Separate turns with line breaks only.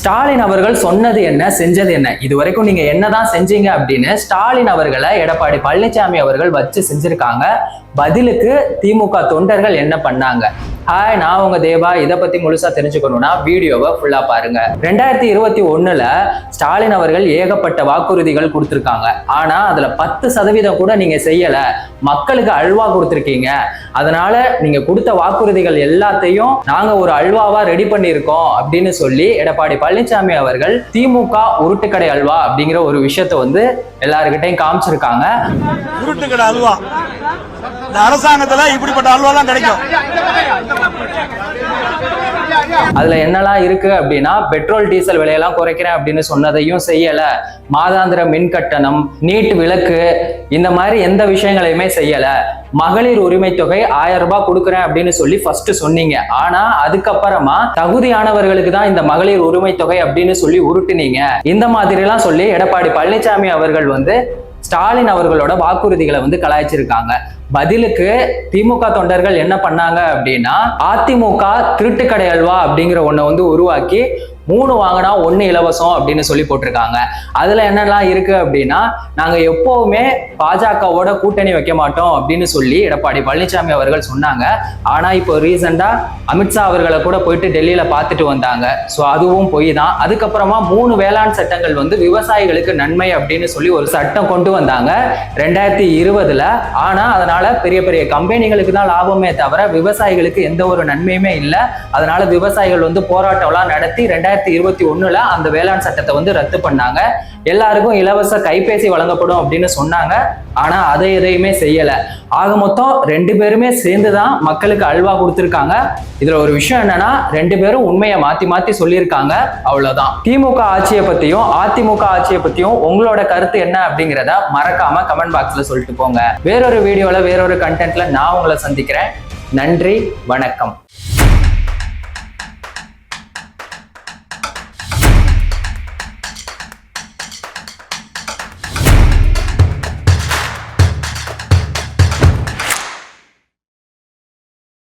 ஸ்டாலின் அவர்கள் சொன்னது என்ன, செஞ்சது என்ன, இது வரைக்கும் நீங்க என்னதான் செஞ்சீங்க அப்படின்னு ஸ்டாலின் அவர்களை எடப்பாடி பழனிசாமி அவர்கள் வச்சு செஞ்சிருக்காங்க. பதிலுக்கு திமுக தொண்டர்கள் என்ன பண்ணாங்க? ஹாய், நான் உங்க தேவா. இதை பத்தி முழுசா தெரிஞ்சுக்கணும்னா வீடியோவை ஃபுல்லா பாருங்க. 2021 ஸ்டாலின் அவர்கள் ஏகப்பட்ட வாக்குறுதிகள் கொடுத்திருக்காங்க. ஆனா அதுல 10% கூட நீங்க செய்யல. மக்களுக்கு அல்வா கொடுத்திருக்கீங்க. அதனால நீங்க கொடுத்த வாக்குறுதிகள் எல்லாத்தையும் நாங்க ஒரு அல்வாவா ரெடி பண்ணியிருக்கோம் அப்படின்னு சொல்லி எடப்பாடி பழனிசாமி அவர்கள் திமுக உருட்டுக்கடை அல்வா அப்படிங்கிற ஒரு விஷயத்த வந்து எல்லாருக்கிட்டையும் காமிச்சிருக்காங்க.
உருட்டுக்கடை அல்வா இந்த அரசாங்கத்துல இப்படிப்பட்ட அல்வா தான் கிடைக்கும்.
அதுல என்னெல்லாம் இருக்கு அப்படின்னா, பெட்ரோல் டீசல் விலையெல்லாம் குறைக்கிறேன் அப்படின்னு சொன்னதையும் செய்யல. மாதாந்திர மின் கட்டணம், நீட் விலக்கு, இந்த மாதிரி எந்த விஷயங்களையுமே செய்யல. மகளிர் உரிமை தொகை 1000 ரூபாய் கொடுக்குறேன் அப்படின்னு சொல்லி ஃபர்ஸ்ட் சொன்னீங்க. ஆனா அதுக்கப்புறமா தகுதியானவர்களுக்கு தான் இந்த மகளிர் உரிமை தொகை அப்படின்னு சொல்லி உருட்டுனீங்க. இந்த மாதிரி எல்லாம் சொல்லி எடப்பாடி பழனிசாமி அவர்கள் வந்து ஸ்டாலின் அவர்களோட வாக்குறுதிகளை வந்து கலாய்ச்சிருக்காங்க. பதிலுக்கு திமுக தொண்டர்கள் என்ன பண்ணாங்க அப்படின்னா, அதிமுக திருட்டுக்கடை அல்வா அப்படிங்கிற ஒன்றை வந்து உருவாக்கி 3 வாங்கினா 1 இலவசம் அப்படின்னு சொல்லி போட்டிருக்காங்க. அதுல என்னெல்லாம் இருக்கு அப்படின்னா, நாங்க எப்பவுமே பாஜகவோட கூட்டணி வைக்க மாட்டோம் அப்படின்னு சொல்லி எடப்பாடி பழனிசாமி அவர்கள் சொன்னாங்க. ஆனா இப்போ ரீசெண்டா அமித்ஷா அவர்களை கூட போயிட்டு டெல்லியில பார்த்துட்டு வந்தாங்க. ஸோ அதுவும் பொய் தான். அதுக்கப்புறமா 3 வேளாண் சட்டங்கள் வந்து விவசாயிகளுக்கு நன்மை அப்படின்னு சொல்லி ஒரு சட்டம் கொண்டு வந்தாங்க 2020. ஆனா அதனால பெரிய பெரிய கம்பெனிகளுக்கு தான் லாபமே தவிர விவசாயிகளுக்கு எந்த ஒரு நன்மையுமே இல்லை. அதனால விவசாயிகள் வந்து போராட்டம்லாம் நடத்தி 2021 அந்த வேளாண் சட்டத்தை வந்து ரத்து பண்ணாங்க. எல்லாருக்கும் இலவச கைபேசி வழங்கப்படும் அப்படின்னு சொன்னாங்க. ஆனா அதை எதையுமே செய்யல. ஆக மொத்தம் 2 பேருமே சேர்ந்துதான் மக்களுக்கு அல்வா கொடுத்திருக்காங்க. இதுல ஒரு விஷயம் என்னன்னா, 2 பேரும் உண்மையை மாத்தி மாத்தி சொல்லியிருக்காங்க. அவ்வளவுதான். திமுக ஆட்சியை பத்தியும் அதிமுக ஆட்சியை பத்தியும் உங்களோட கருத்து என்ன அப்படிங்கிறத மறக்காம கமெண்ட் பாக்ஸ்ல சொல்லிட்டு போங்க. வேறொரு வீடியோல வேறொரு கண்டென்ட்ல நான் உங்களை சந்திக்கிறேன். நன்றி, வணக்கம்.